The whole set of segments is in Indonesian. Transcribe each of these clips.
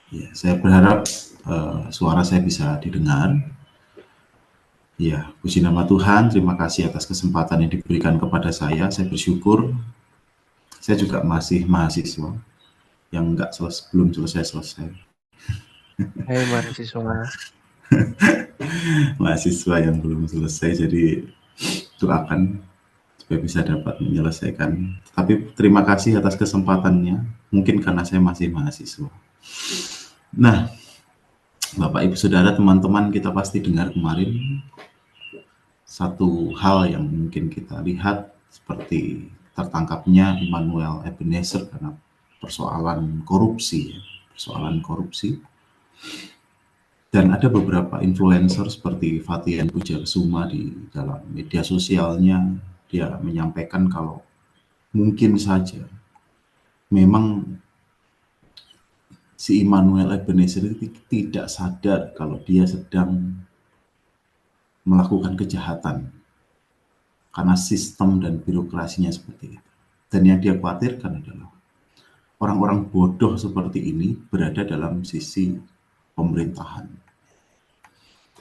Ya, saya berharap suara saya bisa didengar. Ya, puji nama Tuhan, terima kasih atas kesempatan yang diberikan kepada saya. Saya bersyukur. Saya juga masih mahasiswa yang belum selesai-selesai. Hai mahasiswa. Mahasiswa yang belum selesai, jadi doakan supaya bisa dapat menyelesaikan. Tapi terima kasih atas kesempatannya. Mungkin karena saya masih mahasiswa. Nah, Bapak Ibu Saudara, teman-teman, kita pasti dengar kemarin satu hal yang mungkin kita lihat seperti tertangkapnya Immanuel Ebenezer karena persoalan korupsi, ya, persoalan korupsi. Dan ada beberapa influencer seperti Fatian Pujakusuma di dalam media sosialnya, dia menyampaikan kalau mungkin saja memang si Immanuel Ebenezer itu tidak sadar kalau dia sedang melakukan kejahatan karena sistem dan birokrasinya seperti itu. Dan yang dia khawatirkan adalah orang-orang bodoh seperti ini berada dalam sisi pemerintahan.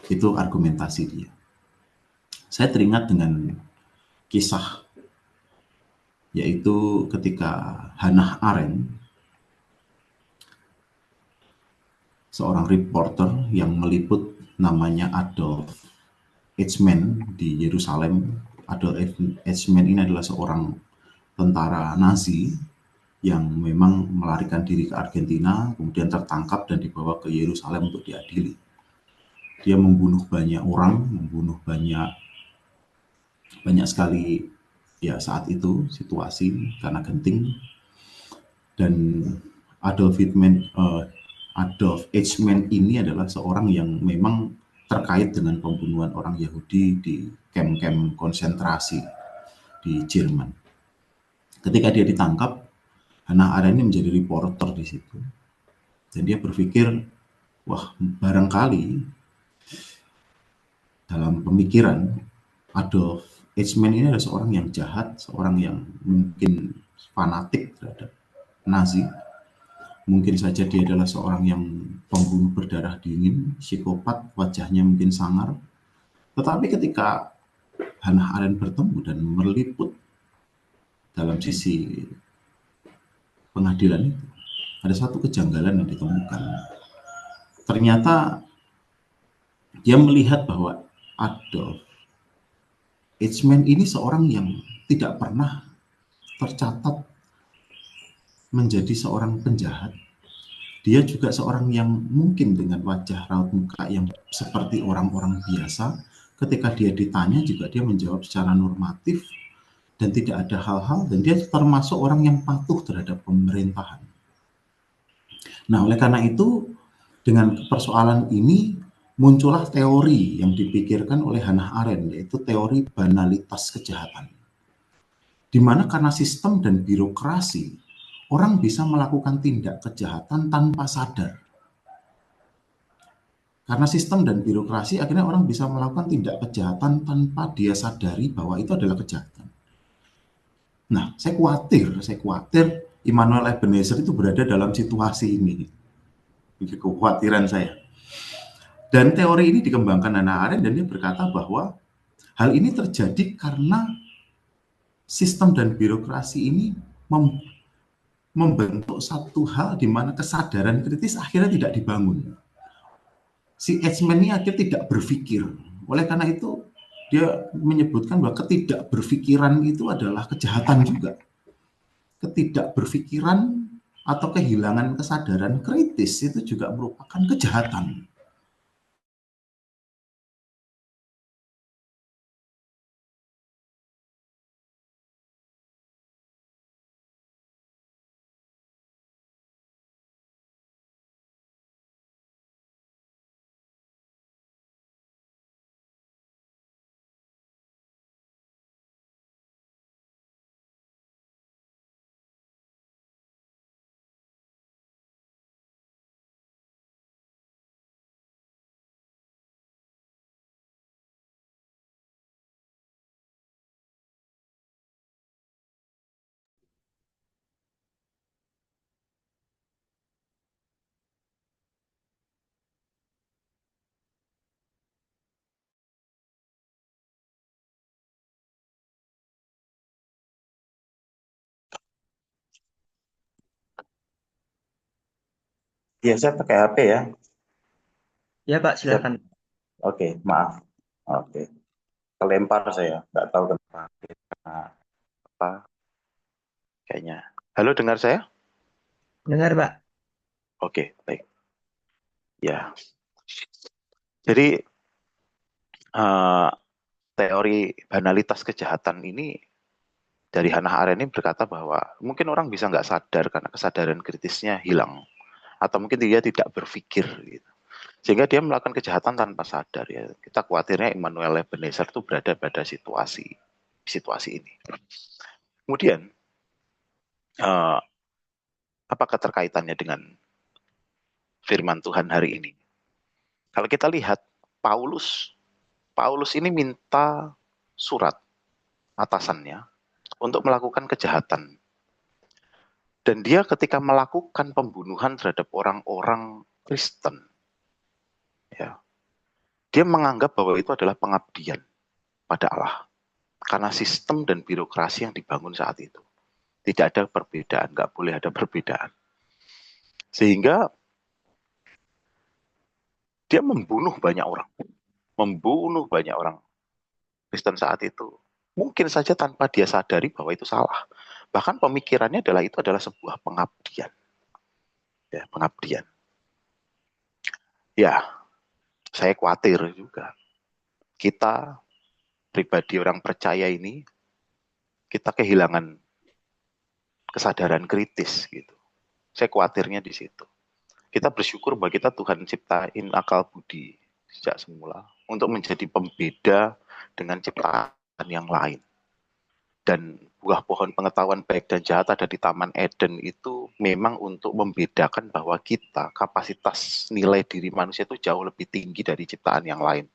Itu argumentasi dia. Saya teringat dengan kisah, yaitu ketika Hannah Arendt, seorang reporter yang meliput namanya Adolf Eichmann di Yerusalem. Adolf Eichmann ini adalah seorang tentara Nazi yang memang melarikan diri ke Argentina, kemudian tertangkap dan dibawa ke Yerusalem untuk diadili. Dia membunuh banyak orang, membunuh banyak banyak sekali ya saat itu situasi karena genting. Dan Adolf Eichmann, Adolf Eichmann ini adalah seorang yang memang terkait dengan pembunuhan orang Yahudi di kamp-kamp konsentrasi di Jerman. Ketika dia ditangkap, Hannah Arendt ini menjadi reporter di situ. Dan dia berpikir, wah barangkali dalam pemikiran Adolf Eichmann ini adalah seorang yang jahat, seorang yang mungkin fanatik terhadap Nazi. Mungkin saja dia adalah seorang yang pembunuh berdarah dingin, psikopat, wajahnya mungkin sangar. Tetapi ketika Hannah Arendt bertemu dan meliput dalam sisi pengadilan itu, ada satu kejanggalan yang ditemukan. Ternyata dia melihat bahwa Adolf Eichmann ini seorang yang tidak pernah tercatat menjadi seorang penjahat. Dia juga seorang yang mungkin dengan wajah raut muka yang seperti orang-orang biasa. Ketika dia ditanya juga dia menjawab secara normatif dan tidak ada hal-hal, dan dia termasuk orang yang patuh terhadap pemerintahan. Nah, oleh karena itu dengan persoalan ini muncullah teori yang dipikirkan oleh Hannah Arendt, yaitu teori banalitas kejahatan. Di mana karena sistem dan birokrasi, orang bisa melakukan tindak kejahatan tanpa sadar. Karena sistem dan birokrasi, akhirnya orang bisa melakukan tindak kejahatan tanpa dia sadari bahwa itu adalah kejahatan. Nah, saya khawatir Immanuel Ebenezer itu berada dalam situasi ini. Ini kekhawatiran saya. Dan teori ini dikembangkan Hannah Arendt dan dia berkata bahwa hal ini terjadi karena sistem dan birokrasi ini membentuk satu hal di mana kesadaran kritis akhirnya tidak dibangun. Si Eichmann ini akhirnya tidak berpikir. Oleh karena itu, dia menyebutkan bahwa ketidakberpikiran itu adalah kejahatan juga. Ketidakberpikiran atau kehilangan kesadaran kritis itu juga merupakan kejahatan. Iya, saya pakai HP ya. Ya Pak, Saya, silakan. oke, maaf. Oke, kelempar saya. Nggak tahu kenapa. Karena apa? Kayaknya. Halo, dengar saya? Dengar Pak. Oke, baik. Ya. Jadi eh, teori banalitas kejahatan ini dari Hannah Arendt ini berkata bahwa mungkin orang bisa nggak sadar karena kesadaran kritisnya hilang, atau mungkin dia tidak berpikir gitu. Sehingga dia melakukan kejahatan tanpa sadar ya. Kita khawatirnya Immanuel Ebenezer itu berada pada situasi ini. Kemudian eh, apa keterkaitannya dengan firman Tuhan hari ini? Kalau kita lihat Paulus, Paulus ini minta surat atasannya untuk melakukan kejahatan. Dan dia ketika melakukan pembunuhan terhadap orang-orang Kristen, ya, dia menganggap bahwa itu adalah pengabdian pada Allah. Karena sistem dan birokrasi yang dibangun saat itu. Tidak ada perbedaan, nggak boleh ada perbedaan. Sehingga dia membunuh banyak orang. Membunuh banyak orang Kristen saat itu. Mungkin saja tanpa dia sadari bahwa itu salah. Bahkan pemikirannya itu adalah sebuah pengabdian. Ya, pengabdian. Ya, saya khawatir juga. Kita pribadi orang percaya ini, kita kehilangan kesadaran kritis gitu. Saya khawatirnya di situ. Kita bersyukur bahwa kita Tuhan ciptain akal budi sejak semula untuk menjadi pembeda dengan ciptaan yang lain. Dan buah pohon pengetahuan baik dan jahat ada di Taman Eden itu memang untuk membedakan bahwa kita, kapasitas nilai diri manusia itu jauh lebih tinggi dari ciptaan yang lain.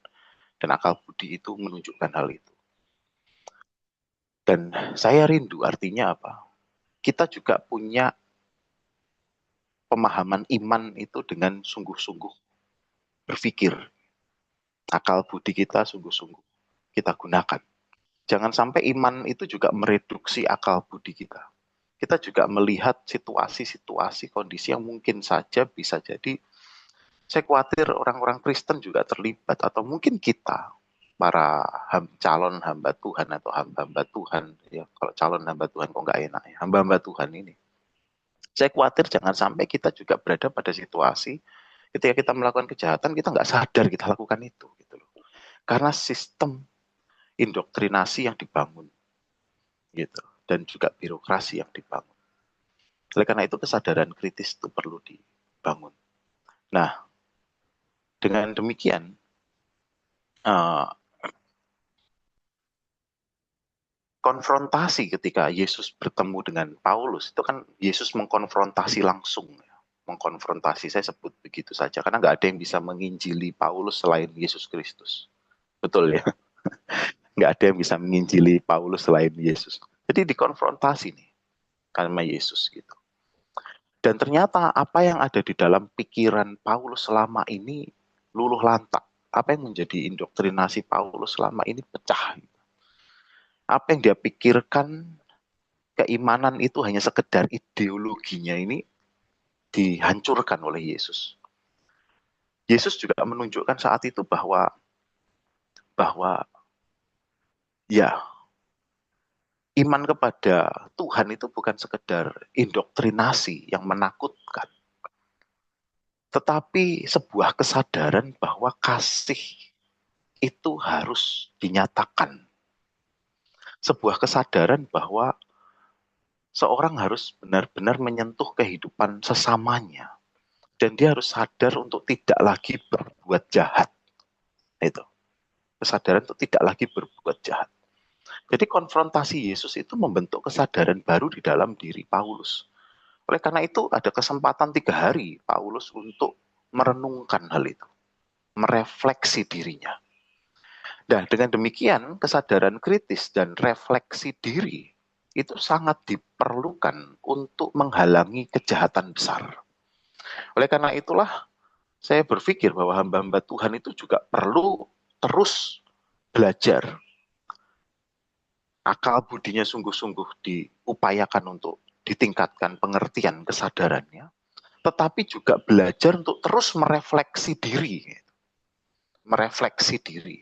Dan akal budi itu menunjukkan hal itu. Dan saya rindu artinya apa? Kita juga punya pemahaman iman itu dengan sungguh-sungguh berpikir. Akal budi kita sungguh-sungguh kita gunakan. Jangan sampai iman itu juga mereduksi akal budi kita. Kita juga melihat situasi-situasi kondisi yang mungkin saja bisa jadi, saya khawatir orang-orang Kristen juga terlibat, atau mungkin kita, para calon hamba Tuhan atau hamba-hamba Tuhan, ya kalau calon hamba Tuhan kok nggak enak ya, hamba-hamba Tuhan ini. Saya khawatir jangan sampai kita juga berada pada situasi ketika kita melakukan kejahatan, kita nggak sadar kita lakukan itu. Gitu loh. Karena sistem indoktrinasi yang dibangun gitu, dan juga birokrasi yang dibangun. Oleh karena itu kesadaran kritis itu perlu dibangun. Nah, dengan demikian uh, konfrontasi ketika Yesus bertemu dengan Paulus itu kan Yesus mengkonfrontasi langsung, ya. Mengkonfrontasi, saya sebut begitu saja karena nggak ada yang bisa menginjili Paulus selain Yesus Kristus, betul ya? Nggak ada yang bisa menginjili Paulus selain Yesus. Jadi dikonfrontasi nih karena Yesus gitu. Dan ternyata apa yang ada di dalam pikiran Paulus selama ini luluh lantak. Apa yang menjadi indoktrinasi Paulus selama ini pecah. Apa yang dia pikirkan, keimanan itu hanya sekedar ideologinya ini dihancurkan oleh Yesus. Yesus juga menunjukkan saat itu bahwa ya, iman kepada Tuhan itu bukan sekedar indoktrinasi yang menakutkan, tetapi sebuah kesadaran bahwa kasih itu harus dinyatakan. Sebuah kesadaran bahwa seorang harus benar-benar menyentuh kehidupan sesamanya. Dan dia harus sadar untuk tidak lagi berbuat jahat. Itu. Kesadaran untuk tidak lagi berbuat jahat. Jadi konfrontasi Yesus itu membentuk kesadaran baru di dalam diri Paulus. Oleh karena itu ada kesempatan 3 hari Paulus untuk merenungkan hal itu. Merefleksi dirinya. Nah, dengan demikian kesadaran kritis dan refleksi diri itu sangat diperlukan untuk menghalangi kejahatan besar. Oleh karena itulah saya berpikir bahwa hamba-hamba Tuhan itu juga perlu terus belajar. Akal budinya sungguh-sungguh diupayakan untuk ditingkatkan pengertian kesadarannya. tetapi juga belajar untuk terus merefleksi diri. Merefleksi diri.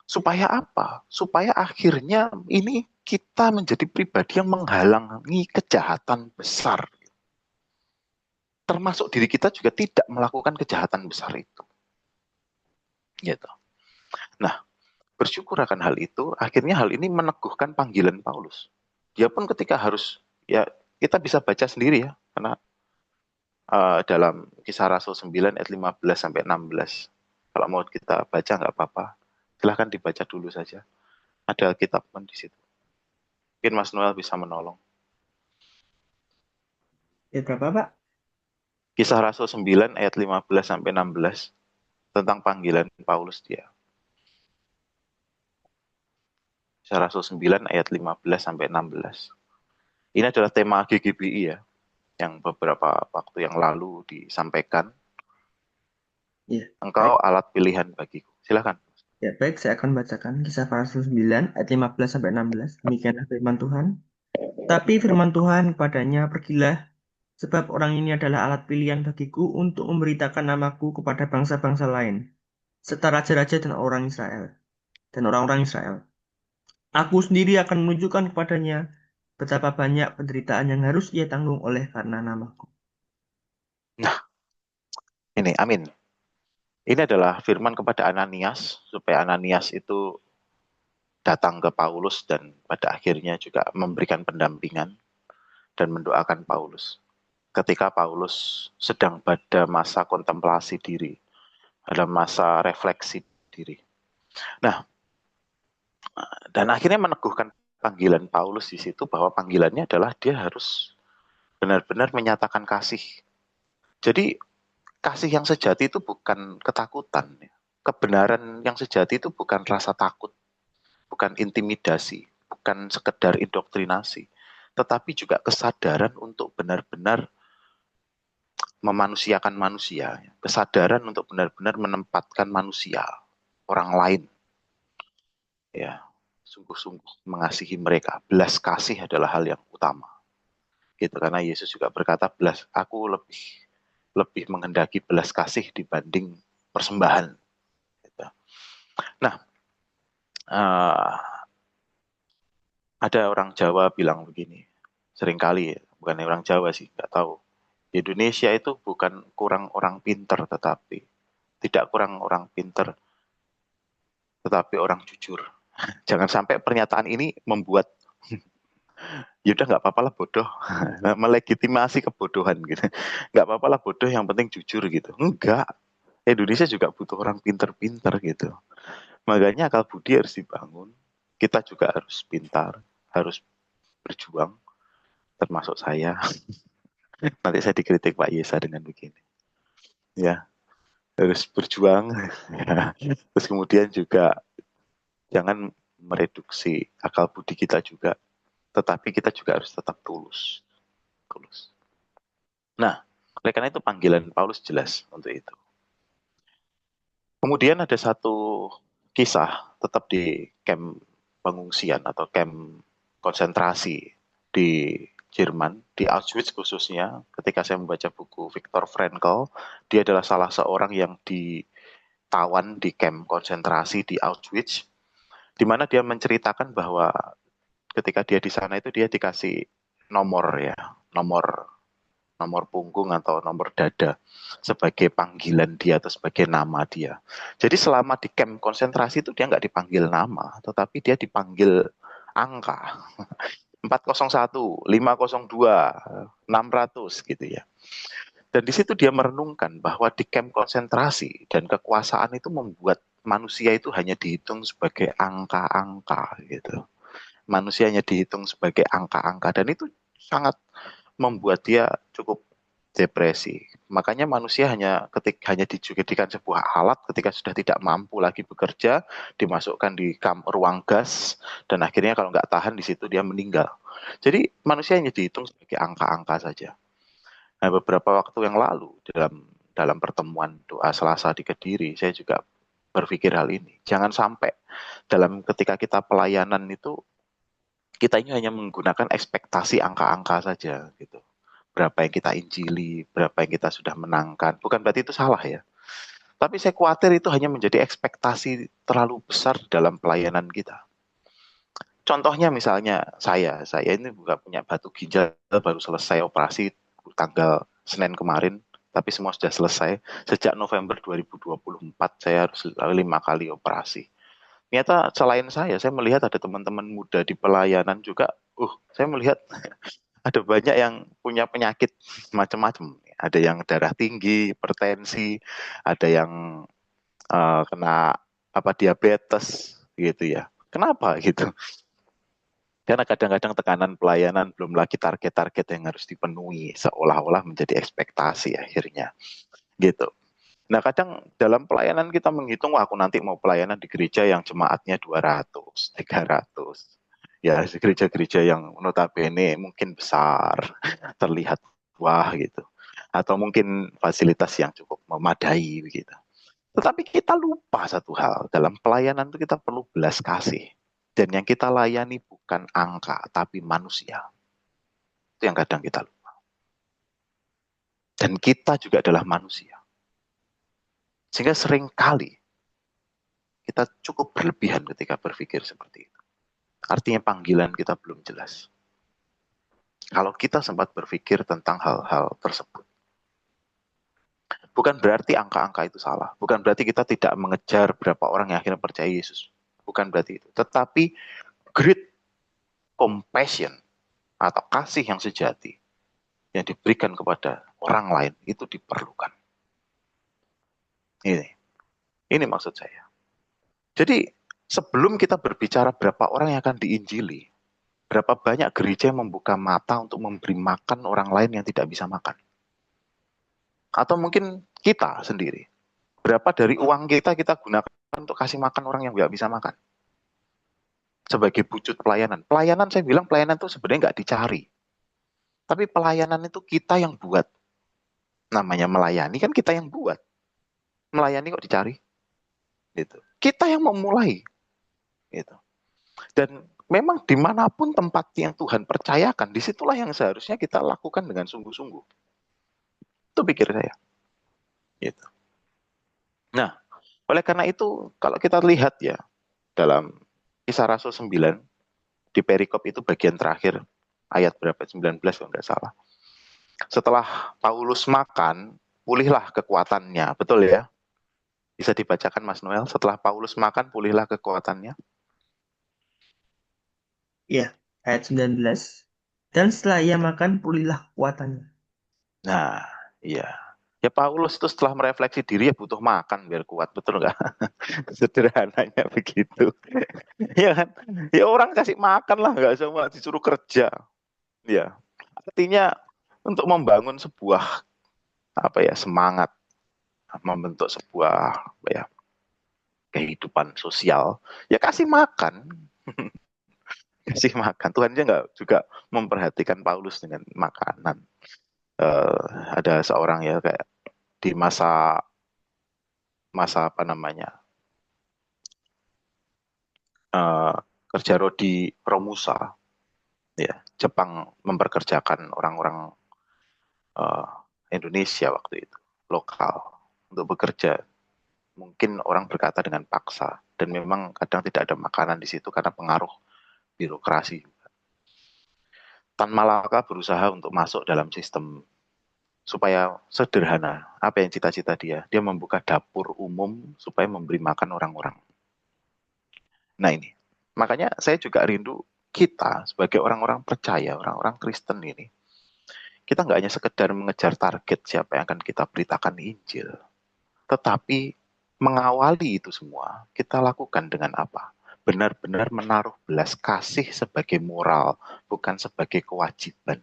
Supaya apa? Supaya akhirnya ini kita menjadi pribadi yang menghalangi kejahatan besar. Termasuk diri kita juga tidak melakukan kejahatan besar itu. Gitu. Nah, bersyukur akan hal itu, akhirnya hal ini meneguhkan panggilan Paulus. Dia pun ketika harus, ya kita bisa baca sendiri ya, karena dalam Kisah Rasul 9 ayat 15 sampai 16. Kalau mau kita baca nggak apa-apa, silahkan dibaca dulu saja. Ada kitab pun di situ. Mungkin Mas Noel bisa menolong. Ya berapa, Pak? Kisah Rasul 9 ayat 15 sampai 16 tentang panggilan Paulus dia. Kisah Rasul 9 ayat 15 sampai 16. Ini adalah tema GGBI ya, yang beberapa waktu yang lalu disampaikan. Ya, Engkau baik. alat pilihan bagiku. Silakan. Ya, baik, saya akan bacakan Kisah para Rasul 9 ayat 15 sampai 16. Demikianlah firman Tuhan. Tapi firman Tuhan kepadanya, pergilah, sebab orang ini adalah alat pilihan bagiku untuk memberitakan namaku kepada bangsa-bangsa lain, serta raja-raja dan orang Israel, dan orang-orang Israel. Aku sendiri akan menunjukkan kepadanya betapa banyak penderitaan yang harus ia tanggung oleh karena namaku. Nah, ini amin. Ini adalah firman kepada Ananias, supaya Ananias itu datang ke Paulus dan pada akhirnya juga memberikan pendampingan dan mendoakan Paulus. Ketika Paulus sedang pada masa kontemplasi diri, ada masa refleksi diri. Nah, dan akhirnya meneguhkan panggilan Paulus di situ bahwa panggilannya adalah dia harus benar-benar menyatakan kasih. Jadi kasih yang sejati itu bukan ketakutan. Kebenaran yang sejati itu bukan rasa takut, bukan intimidasi, bukan sekedar indoktrinasi, tetapi juga kesadaran untuk benar-benar memanusiakan manusia, kesadaran untuk benar-benar menempatkan manusia, orang lain, ya, sungguh-sungguh mengasihi mereka. Belas kasih adalah hal yang utama. Gitu, karena Yesus juga berkata, aku lebih menghendaki belas kasih dibanding persembahan. Gitu. Nah, ada orang Jawa bilang begini, seringkali, bukan orang Jawa sih, nggak tahu. Di Indonesia itu bukan kurang orang pinter, tetapi tidak kurang orang pinter, tetapi orang jujur. Jangan sampai pernyataan ini membuat ya udah nggak apa-apa lah bodoh, melegitimasi kebodohan gitu. Nggak apa-apa lah bodoh, yang penting jujur gitu. Enggak, Indonesia juga butuh orang pinter-pinter gitu. Makanya akal budi harus dibangun. Kita juga harus pintar, harus berjuang, termasuk saya. Nanti saya dikritik Pak Yesa dengan begini. Ya, harus berjuang. Terus kemudian juga jangan mereduksi akal budi kita juga, tetapi kita juga harus tetap tulus. Tulus. Nah, oleh karena itu panggilan Paulus jelas untuk itu. Kemudian ada satu kisah tetap di camp pengungsian atau camp konsentrasi di Jerman, di Auschwitz khususnya. Ketika saya membaca buku Viktor Frankl, dia adalah salah seorang yang ditawan di camp konsentrasi di Auschwitz, di mana dia menceritakan bahwa ketika dia di sana itu dia dikasih nomor ya, nomor punggung atau nomor dada sebagai panggilan dia atau sebagai nama dia. Jadi selama di camp konsentrasi itu dia nggak dipanggil nama, tetapi dia dipanggil angka. 401, 502, 600 gitu ya. Dan di situ dia merenungkan bahwa di camp konsentrasi dan kekuasaan itu membuat manusia itu hanya dihitung sebagai angka-angka gitu. Manusia hanya dihitung sebagai angka-angka, dan itu sangat membuat dia cukup depresi. Makanya manusia hanya dijadikan sebuah alat ketika sudah tidak mampu lagi bekerja, dimasukkan di ruang gas, dan akhirnya kalau nggak tahan di situ dia meninggal. Jadi manusia hanya dihitung sebagai angka-angka saja. Nah, beberapa waktu yang lalu dalam pertemuan doa Selasa di Kediri, saya juga berpikir hal ini. Jangan sampai ketika kita pelayanan itu kita ini hanya menggunakan ekspektasi angka-angka saja gitu. berapa yang kita injili, berapa yang kita sudah menangkan. Bukan berarti itu salah ya. Tapi saya khawatir itu hanya menjadi ekspektasi terlalu besar dalam pelayanan kita. Contohnya misalnya saya ini juga punya batu ginjal, baru selesai operasi tanggal Senin kemarin, tapi semua sudah selesai. Sejak November 2024 saya harus 5 kali operasi. Ternyata selain saya melihat ada teman-teman muda di pelayanan juga, saya melihat ada banyak yang punya penyakit macam-macam. Ada yang darah tinggi, hipertensi, ada yang kena diabetes gitu ya. Kenapa gitu? Karena kadang-kadang tekanan pelayanan, belum lagi target-target yang harus dipenuhi, seolah-olah menjadi ekspektasi akhirnya gitu. Nah kadang dalam pelayanan kita menghitung, wah aku nanti mau pelayanan di gereja yang jemaatnya 200, 300. Ya gereja-gereja yang notabene mungkin besar, terlihat wah gitu. Atau mungkin fasilitas yang cukup memadai begitu. Tetapi kita lupa satu hal, dalam pelayanan itu kita perlu belas kasih. Dan yang kita layani bukan angka, tapi manusia. Itu yang kadang kita lupa. Dan kita juga adalah manusia. Sehingga seringkali kita cukup berlebihan ketika berpikir seperti itu. Artinya panggilan kita belum jelas. Kalau kita sempat berpikir tentang hal-hal tersebut. Bukan berarti angka-angka itu salah. Bukan berarti kita tidak mengejar berapa orang yang akhirnya percaya Yesus. Bukan berarti itu. Tetapi great compassion atau kasih yang sejati yang diberikan kepada orang lain itu diperlukan. Ini maksud saya. Jadi sebelum kita berbicara berapa orang yang akan diinjili, berapa banyak gereja yang membuka mata untuk memberi makan orang lain yang tidak bisa makan. Atau mungkin kita sendiri. Berapa dari uang kita gunakan untuk kasih makan orang yang nggak bisa makan. Sebagai wujud pelayanan. Pelayanan, saya bilang pelayanan itu sebenarnya nggak dicari. Tapi pelayanan itu kita yang buat. Namanya melayani kan kita yang buat. Melayani kok dicari? Gitu. Kita yang memulai. Gitu. Dan memang dimanapun tempat yang Tuhan percayakan, disitulah yang seharusnya kita lakukan dengan sungguh-sungguh. Itu pikir saya. Gitu. Nah, oleh karena itu, kalau kita lihat ya, dalam Kisah Rasul 9, di perikop itu bagian terakhir, ayat berapa? 19 kalau nggak salah. Setelah Paulus makan, pulihlah kekuatannya. Betul ya? Bisa dibacakan Mas Noel, setelah Paulus makan, pulihlah kekuatannya. Ya, ayat 19. Dan setelah ia makan, pulihlah kekuatannya. Nah, iya. Ya Paulus itu setelah merefleksi diri ya butuh makan biar kuat, betul nggak? Sederhananya begitu. Ya kan? Ya orang kasih makan lah, nggak semua disuruh kerja. Ya, artinya untuk membangun sebuah semangat, membentuk sebuah kehidupan sosial, ya kasih makan. Kasih makan. Tuhan aja nggak juga memperhatikan Paulus dengan makanan. Ada seorang ya kayak di masa kerja Rodi Romusa, ya Jepang memperkerjakan orang-orang Indonesia waktu itu lokal untuk bekerja. Mungkin orang berkata dengan paksa dan memang kadang tidak ada makanan di situ karena pengaruh birokrasi. Tan Malaka berusaha untuk masuk dalam sistem supaya sederhana. Apa yang cita-cita dia? Dia membuka dapur umum supaya memberi makan orang-orang. Nah ini, makanya saya juga rindu kita sebagai orang-orang percaya, orang-orang Kristen ini, kita nggak hanya sekedar mengejar target siapa yang akan kita beritakan Injil, tetapi mengawali itu semua, kita lakukan dengan apa? Benar-benar menaruh belas kasih sebagai moral, bukan sebagai kewajiban.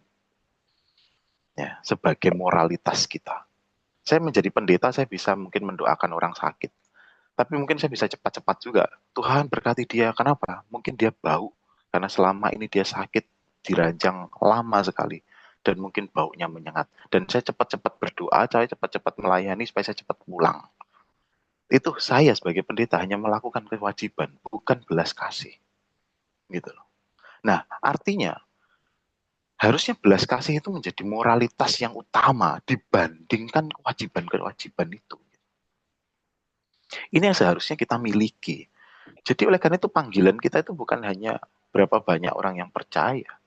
Ya, sebagai moralitas kita. Saya menjadi pendeta, saya bisa mungkin mendoakan orang sakit. Tapi mungkin saya bisa cepat-cepat juga. Tuhan berkati dia. Kenapa? Mungkin dia bau. Karena selama ini dia sakit, diranjang lama sekali. Dan mungkin baunya menyengat. Dan saya cepat-cepat berdoa, saya cepat-cepat melayani supaya saya cepat pulang. Itu saya sebagai pendeta hanya melakukan kewajiban, bukan belas kasih. Gitu loh. Nah, artinya Harusnya belas kasih itu menjadi moralitas yang utama dibandingkan kewajiban-kewajiban itu. Ini yang seharusnya kita miliki. Jadi oleh karena itu panggilan kita itu bukan hanya berapa banyak orang yang percaya,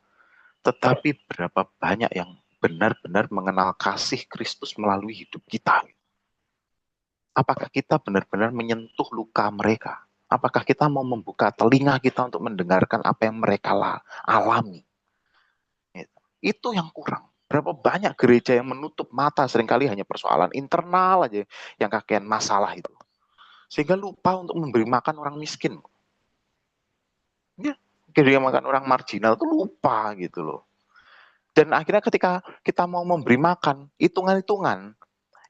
tetapi berapa banyak yang benar-benar mengenal kasih Kristus melalui hidup kita. Apakah kita benar-benar menyentuh luka mereka? Apakah kita mau membuka telinga kita untuk mendengarkan apa yang mereka alami? Itu yang kurang. Berapa banyak gereja yang menutup mata seringkali hanya persoalan internal aja yang kakean masalah itu. Sehingga lupa untuk memberi makan orang miskin. Ya, ketika makan orang marginal itu lupa gitu loh. Dan akhirnya ketika kita mau memberi makan, hitungan-hitungan,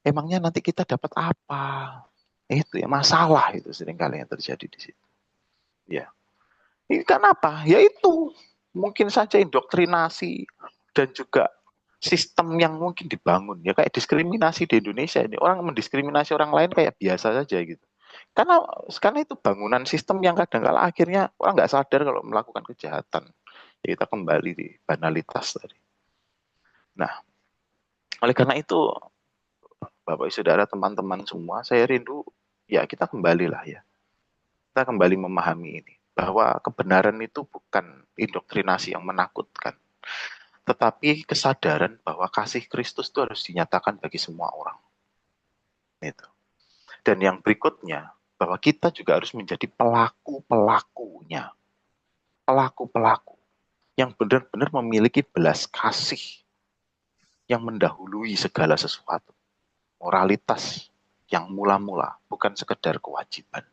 emangnya nanti kita dapat apa? Itu ya masalah itu seringkali yang terjadi di situ. Ya. Ini kan apa? Ya itu mungkin saja indoktrinasi dan juga sistem yang mungkin dibangun ya kayak diskriminasi di Indonesia ini orang mendiskriminasi orang lain kayak biasa saja gitu. Karena itu bangunan sistem yang kadang-kala akhirnya orang nggak sadar kalau melakukan kejahatan. Ya kita kembali di banalitas tadi. Nah, oleh karena itu Bapak Saudara, teman-teman semua, saya rindu ya kita kembalilah ya. Kita kembali memahami ini bahwa kebenaran itu bukan indoktrinasi yang menakutkan, tetapi kesadaran bahwa kasih Kristus itu harus dinyatakan bagi semua orang. Itu. Dan yang berikutnya, bahwa kita juga harus menjadi pelaku-pelakunya. Pelaku-pelaku yang benar-benar memiliki belas kasih yang mendahului segala sesuatu. Moralitas yang mula-mula, bukan sekedar kewajiban.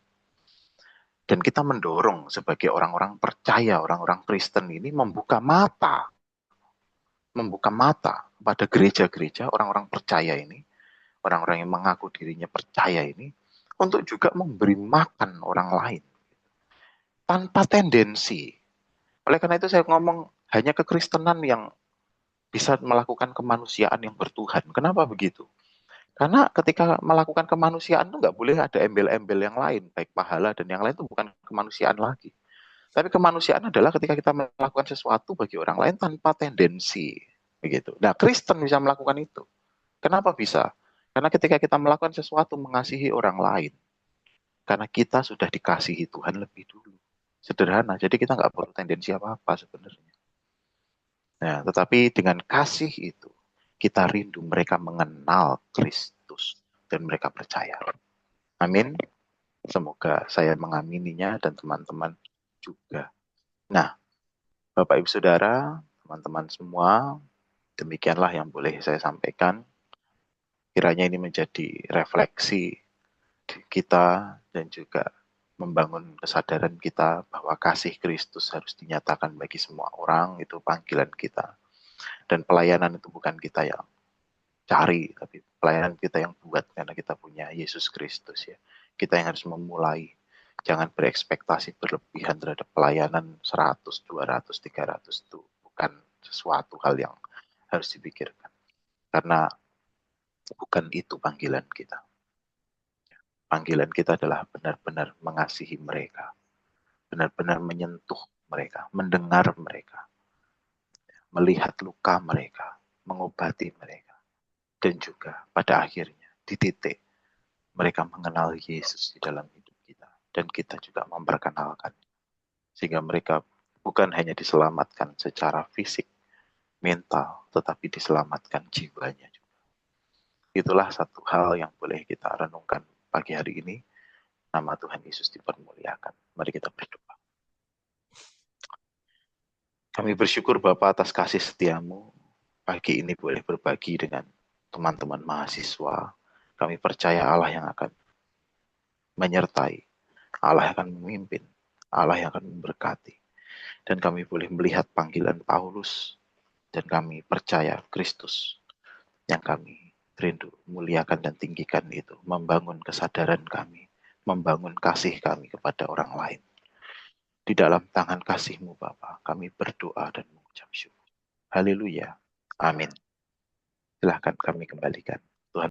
Dan kita mendorong sebagai orang-orang percaya, orang-orang Kristen ini membuka mata pada gereja-gereja, orang-orang percaya ini, orang-orang yang mengaku dirinya percaya ini, untuk juga memberi makan orang lain. Tanpa tendensi. Oleh karena itu saya ngomong, hanya kekristenan yang bisa melakukan kemanusiaan yang bertuhan. Kenapa begitu? Karena ketika melakukan kemanusiaan itu nggak boleh ada embel-embel yang lain, baik pahala dan yang lain itu bukan kemanusiaan lagi. Tapi kemanusiaan adalah ketika kita melakukan sesuatu bagi orang lain tanpa tendensi. Begitu. Nah, Kristen bisa melakukan itu. Kenapa bisa? Karena ketika kita melakukan sesuatu mengasihi orang lain, karena kita sudah dikasihi Tuhan lebih dulu. Sederhana, jadi kita nggak perlu tendensi apa-apa sebenarnya. Nah, tetapi dengan kasih itu, kita rindu mereka mengenal Kristus dan mereka percaya. Amin. Semoga saya mengamininya dan teman-teman juga. Nah, Bapak Ibu Saudara, teman-teman semua, demikianlah yang boleh saya sampaikan. Kiranya ini menjadi refleksi kita dan juga membangun kesadaran kita bahwa kasih Kristus harus dinyatakan bagi semua orang, itu panggilan kita. Dan pelayanan itu bukan kita yang cari, tapi pelayanan kita yang buat karena kita punya Yesus Kristus ya. Kita yang harus memulai. Jangan berekspektasi berlebihan terhadap pelayanan 100, 200, 300 itu bukan sesuatu hal yang harus dipikirkan. Karena bukan itu panggilan kita. Panggilan kita adalah benar-benar mengasihi mereka. Benar-benar menyentuh mereka, mendengar mereka, melihat luka mereka, mengobati mereka. Dan juga pada akhirnya di titik mereka mengenal Yesus di dalam hidup kita. Dan kita juga memperkenalkan. Sehingga mereka bukan hanya diselamatkan secara fisik, mental, tetapi diselamatkan jiwanya juga. Itulah satu hal yang boleh kita renungkan pagi hari ini. Nama Tuhan Yesus dipermuliakan. Mari kita berdoa. Kami bersyukur Bapa atas kasih setiamu. Pagi ini boleh berbagi dengan teman-teman mahasiswa. Kami percaya Allah yang akan menyertai. Allah yang akan memimpin. Allah yang akan memberkati. Dan kami boleh melihat panggilan Paulus. Dan kami percaya Kristus yang kami rindu, muliakan dan tinggikan itu. Membangun kesadaran kami. Membangun kasih kami kepada orang lain. Di dalam tangan kasih-Mu Bapa, kami berdoa dan mengucap syukur. Haleluya. Amin. Silahkan kami kembalikan.